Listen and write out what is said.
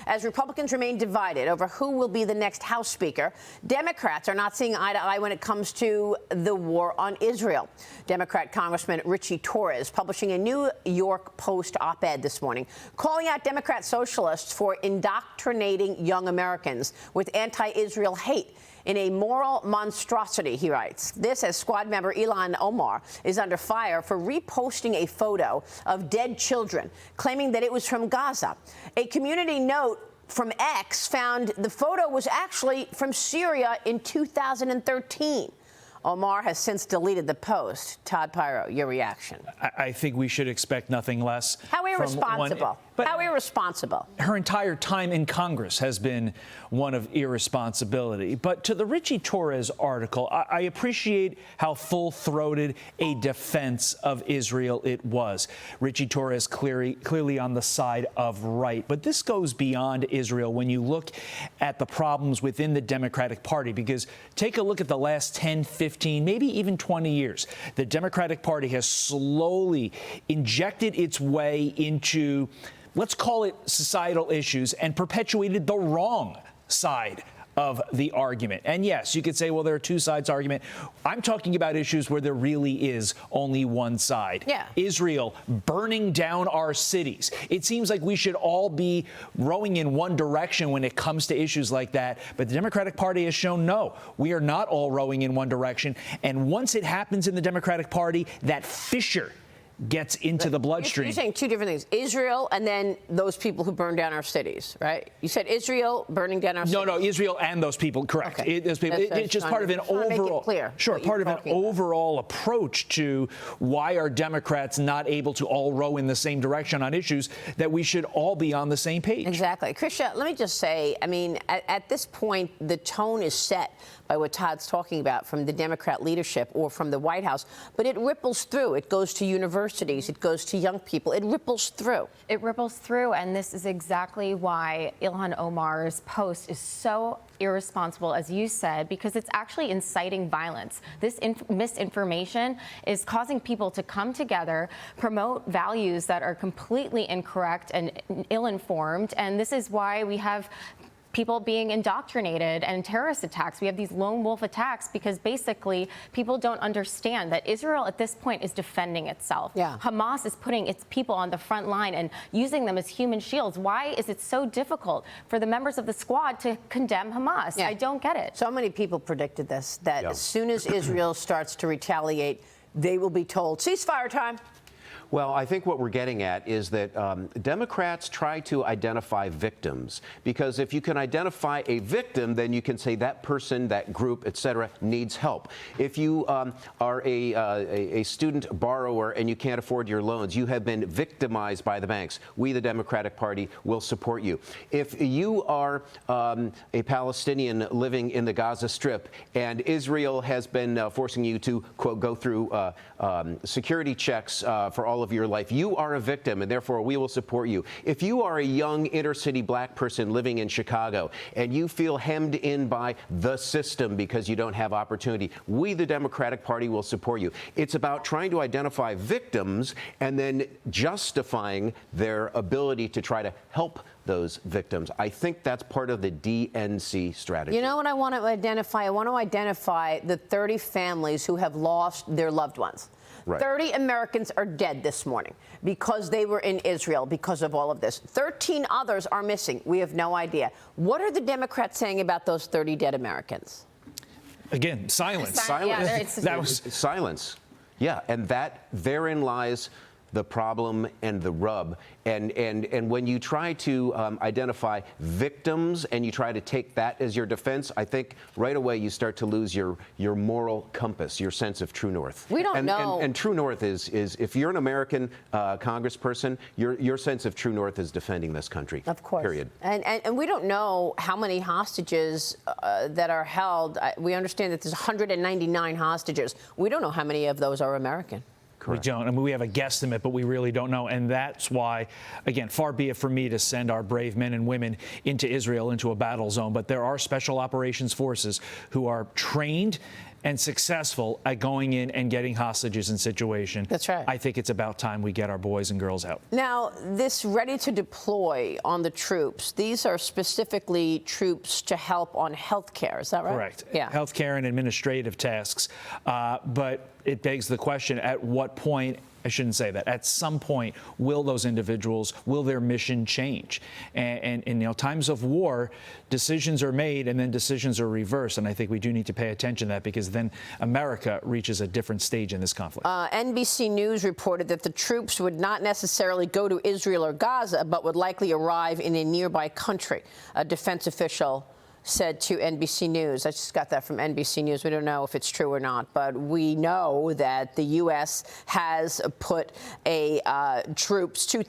As Republicans remain divided over who will be the next House Speaker, Democrats are not seeing eye to eye when it comes to the war on Israel. Democrat Congressman Richie Torres publishing a New York Post op-ed this morning, calling out Democrat socialists for indoctrinating young Americans with anti-Israel hate in a moral monstrosity, he writes. This as squad member Ilhan Omar is under fire for reposting a photo of dead children, claiming that it was from Gaza. A community note from X found the photo was actually from Syria in 2013. Omar has since deleted the post. Todd Piro, your reaction? I think we should expect nothing less. How irresponsible. How irresponsible. Her entire time in Congress has been one of irresponsibility. But to the Richie Torres article, I appreciate how full-throated a defense of Israel it was. Richie Torres clearly on the side of right. But this goes beyond Israel when you look at the problems within the Democratic Party, because take a look at the last 10, 15, maybe even 20 years. The Democratic Party has slowly injected its way into, let's call it, societal issues and perpetuated the wrong side of the argument. And yes, you could say, well, there are two sides argument. I'm talking about issues where there really is only one side. Yeah. Israel burning down our cities. It seems like we should all be rowing in one direction when it comes to issues like that. But the Democratic Party has shown no, we are not all rowing in one direction. And once it happens in the Democratic Party, that fissure gets into the bloodstream. You're saying two different things. Israel and then those people who burned down our cities, right? You said Israel burning down our cities. No, Israel and those people, correct. Okay. Those people. It's just part of an overall, part of an overall approach to why are Democrats not able to all row in the same direction on issues that we should all be on the same page. Exactly. Krysia, let me just say, I mean, at this point, the tone is set by what Todd's talking about from the Democrat leadership or from the White House, but it ripples through. It goes to universities. It goes to young people. It ripples through. It ripples through, and this is exactly why Ilhan Omar's post is so irresponsible, as you said, because it's actually inciting violence. This misinformation is causing people to come together, promote values that are completely incorrect and ill-informed, and this is why we have people being indoctrinated and terrorist attacks. We have these lone wolf attacks because basically people don't understand that Israel at this point is defending itself. Yeah. Hamas is putting its people on the front line and using them as human shields. Why is it so difficult for the members of the squad to condemn Hamas? Yeah. I don't get it. So many people predicted this, that as soon as Israel starts to retaliate, they will be told, ceasefire time. Well, I think what we're getting at is that Democrats try to identify victims, because if you can identify a victim, then you can say that person, that group, et cetera, needs help. If you are a student borrower and you can't afford your loans, you have been victimized by the banks. We, the Democratic Party, will support you. If you are a Palestinian living in the Gaza Strip and Israel has been forcing you to, quote, go through security checks for all of your life, you are a victim, and therefore we will support you. If you are a young inner-city black person living in Chicago and you feel hemmed in by the system because you don't have opportunity, we, the Democratic Party, will support you. It's about trying to identify victims and then justifying their ability to try to help those victims. I think that's part of the DNC strategy. You know what I want to identify? I want to identify the 30 families who have lost their loved ones. Right. 30 Americans are dead this morning because they were in Israel because of all of this. 13 others are missing. We have no idea. What are the Democrats saying about those 30 dead Americans? Again, silence. Silence. Yeah, That was silence. Yeah, and therein lies the problem and the rub. And when you try to identify victims and you try to take that as your defense, I think right away you start to lose your moral compass, your sense of true north. We don't know. And true north is if you're an American congressperson, your sense of true north is defending this country. Of course. Period. And we don't know how many hostages that are held. We understand that there's 199 hostages. We don't know how many of those are American. Correct. We don't. I mean, we have a guesstimate, but we really don't know. And that's why, again, far be it from me to send our brave men and women into Israel, into a battle zone. But there are special operations forces who are trained and successful at going in and getting hostages in situation. That's right. I think it's about time we get our boys and girls out. Now, this ready to deploy on the troops, these are specifically troops to help on health care. Is that right? Correct. Yeah. Healthcare and administrative tasks. But it begs the question, at what point, I shouldn't say that, at some point, will those individuals, will their mission change? And in times of war, decisions are made and then decisions are reversed. And I think we do need to pay attention to that, because then America reaches a different stage in this conflict. NBC News reported that the troops would not necessarily go to Israel or Gaza, but would likely arrive in a nearby country. A defense official said to NBC News. I just got that from NBC News. We don't know if it's true or not, but we know that the U.S. has put troops, 2,000